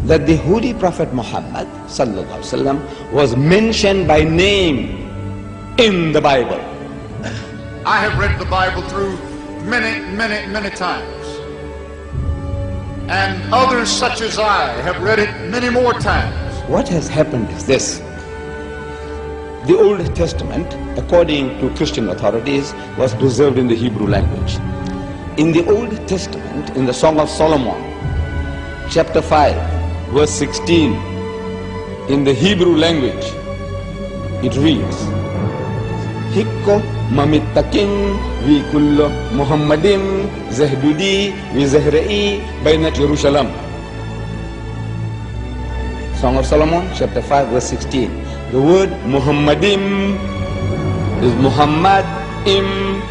that the Holy Prophet Muhammad sallallahu alaihi wasallam was mentioned by name in the Bible. I have read the Bible through many times. And others such as I have read it many more times. What has happened is this. The Old Testament, according to Christian authorities, was preserved in the Hebrew language. In the Old Testament, in the Song of Solomon, chapter 5, verse 16, in the Hebrew language, it reads, Hikko mamittakin vi kullo Muhammadin zahdudi vi zahra'i bainat Jerusalem. Song of Solomon, chapter 5, verse 16. The word Muhammadim is Muhammad, im,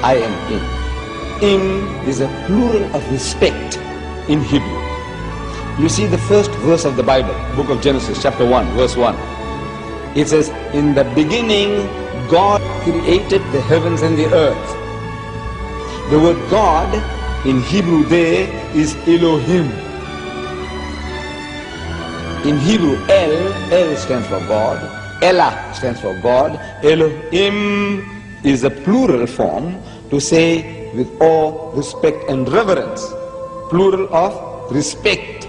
I am in. Im is a plural of respect in Hebrew. You see the first verse of the Bible, book of Genesis, chapter 1, verse 1. It says, in the beginning, God created the heavens and the earth. The word God in Hebrew there is Elohim. In Hebrew, El stands for God, Elah stands for God, Elohim is a plural form to say with awe, respect and reverence, plural of respect.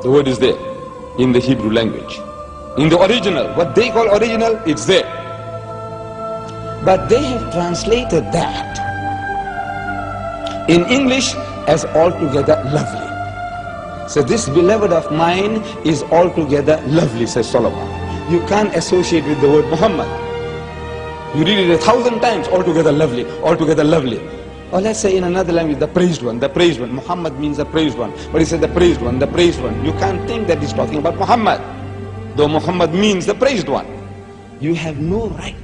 The word is there in the Hebrew language. In the original, what they call original, it's there. But they have translated that in English as altogether lovely. So this beloved of mine is altogether lovely, says Solomon. You can't associate with the word Muhammad. You read it 1,000 times, altogether lovely, altogether lovely. Or let's say in another language, the praised one, the praised one. Muhammad means the praised one. But he said the praised one, the praised one. You can't think that he's talking about Muhammad, though Muhammad means the praised one. You have no right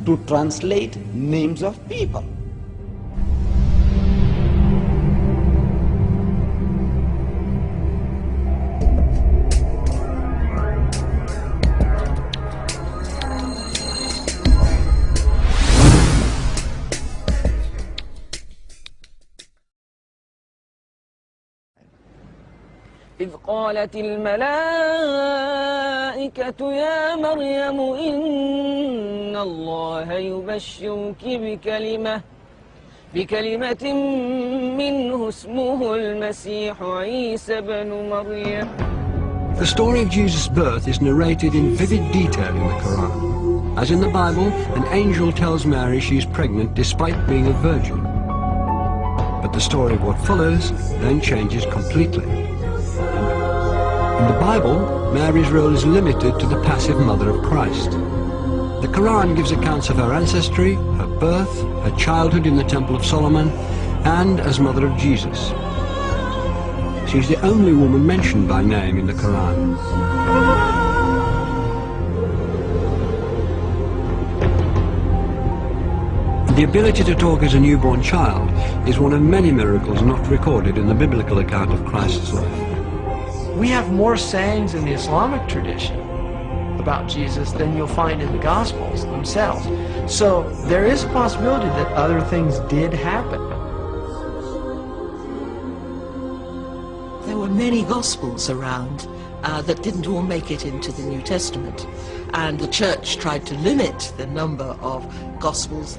to translate names of people. إذ قالت الملائكة يا مريم إن الله يبشرك بكلمة منه اسمه المسيح عيسى بن مريم. The story of Jesus' birth is narrated in vivid detail in the Quran. As in the Bible, an angel tells Mary she is pregnant despite being a virgin. But the story of what follows then changes completely. In the Bible, Mary's role is limited to the passive mother of Christ. The Quran gives accounts of her ancestry, her birth, her childhood in the Temple of Solomon, and as mother of Jesus. She's the only woman mentioned by name in the Quran. The ability to talk as a newborn child is one of many miracles not recorded in the biblical account of Christ's life. We have more sayings in the Islamic tradition about Jesus than you'll find in the Gospels themselves. So there is a possibility that other things did happen. There were many Gospels around that didn't all make it into the New Testament. And the Church tried to limit the number of Gospels.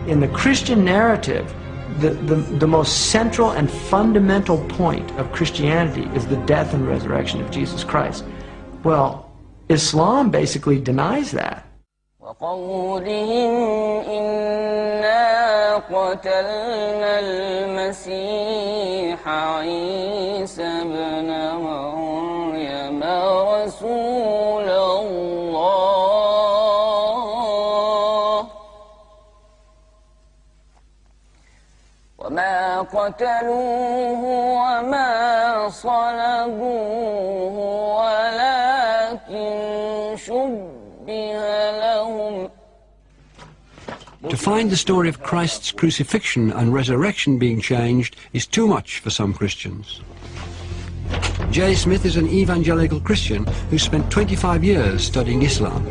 In the Christian narrative, the most central and fundamental point of Christianity is the death and resurrection of Jesus Christ. Well, Islam basically denies that. وقولهم إنا قتلنا المسيح عيسى بن مريم رسول الله وما قتلوه وما صلبوه ولكن شبه لهم. To find the story of Christ's crucifixion and resurrection being changed is too much for some Christians. J. Smith is an evangelical Christian who spent 25 years studying Islam.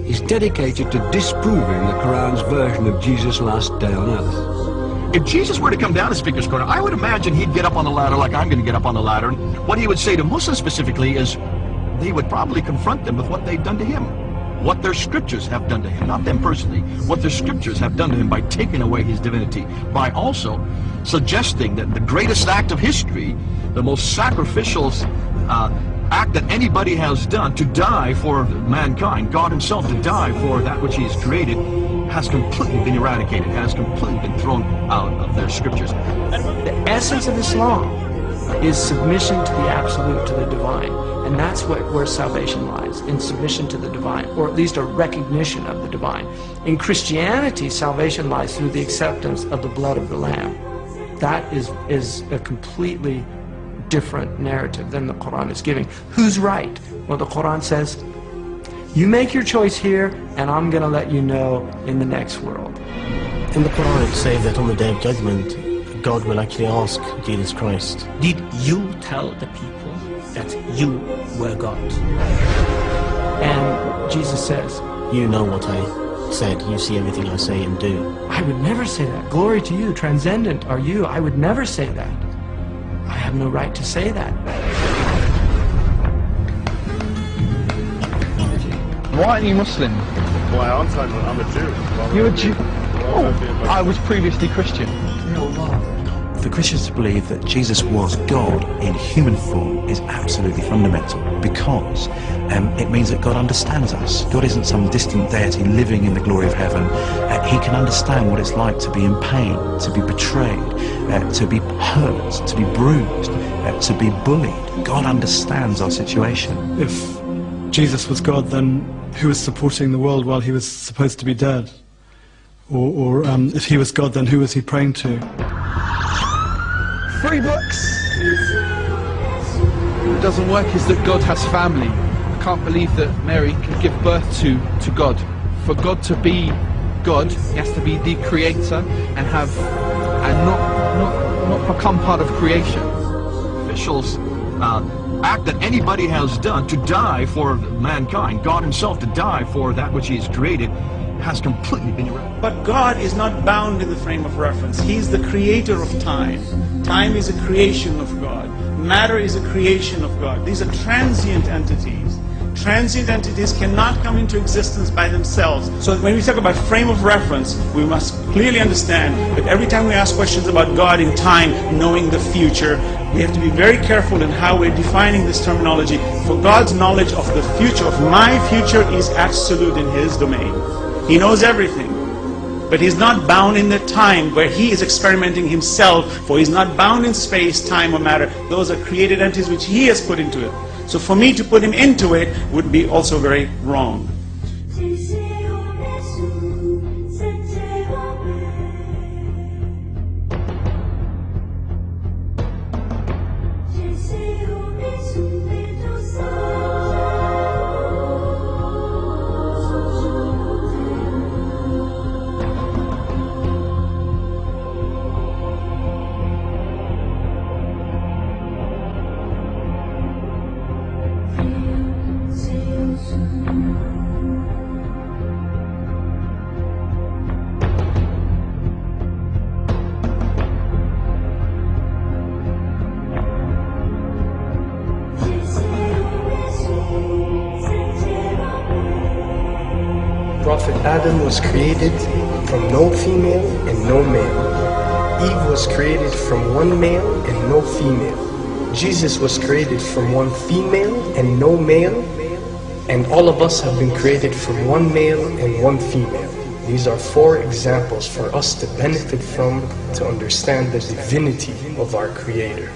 is dedicated to disproving the Quran's version of Jesus' last day on earth. If Jesus were to come down to Speaker's Corner, I would imagine he'd get up on the ladder like I'm going to get up on the ladder. And what he would say to Muslims specifically is they would probably confront them with what they've done to him. What their scriptures have done to him, not them personally, what their scriptures have done to him by taking away his divinity, by also suggesting that the greatest act of history, the most sacrificial act that anybody has done, to die for mankind, God himself to die for that which he has created, has completely been eradicated, has completely been thrown out of their scriptures. The essence of Islam is submission to the absolute, to the divine. And that's where salvation lies, in submission to the divine, or at least a recognition of the divine. In Christianity, salvation lies through the acceptance of the blood of the Lamb. That is a completely different narrative than the Quran is giving. Who's right? Well, the Quran says, you make your choice here, and I'm going to let you know in the next world. In the Quran it says that on the Day of Judgment, God will actually ask Jesus Christ, did you tell the people that you were God? And Jesus says, you know what I said, you see everything I say and do. I would never say that. Glory to you, transcendent are you. I would never say that. I have no right to say that. Why aren't you Muslim? Why aren't I? I'm a Jew. You're a Jew? Oh, I was previously Christian. For Christians to believe that Jesus was God in human form is absolutely fundamental, because it means that God understands us. God isn't some distant deity living in the glory of heaven. He can understand what it's like to be in pain, to be betrayed, to be hurt, to be bruised, to be bullied. God understands our situation. If Jesus was God, then who was supporting the world while he was supposed to be dead? Or if he was God, then who was he praying to? 3 books! What doesn't work is that God has family. I can't believe that Mary could give birth to God. For God to be God, he has to be the creator and not become part of creation. Officials act that anybody has done to die for mankind, God himself to die for that which he has created, has completely been eradicated. But God is not bound in the frame of reference. He's the creator of time. Time is a creation of God. Matter is a creation of God. These are transient entities. Transient entities cannot come into existence by themselves. So when we talk about frame of reference, we must clearly understand that every time we ask questions about God in time, knowing the future, we have to be very careful in how we're defining this terminology. For God's knowledge of the future, of my future, is absolute in his domain. He knows everything, but he's not bound in the time where he is experimenting himself, for he's not bound in space, time, or matter. Those are created entities which he has put into it. So for me to put him into it would be also very wrong. Prophet Adam was created from no female and no male. Eve was created from one male and no female. Jesus was created from one female and no male. And all of us have been created from one male and one female. These are 4 examples for us to benefit from, to understand the divinity of our Creator.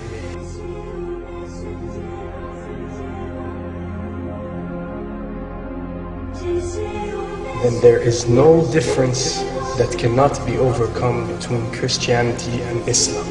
Then there is no difference that cannot be overcome between Christianity and Islam.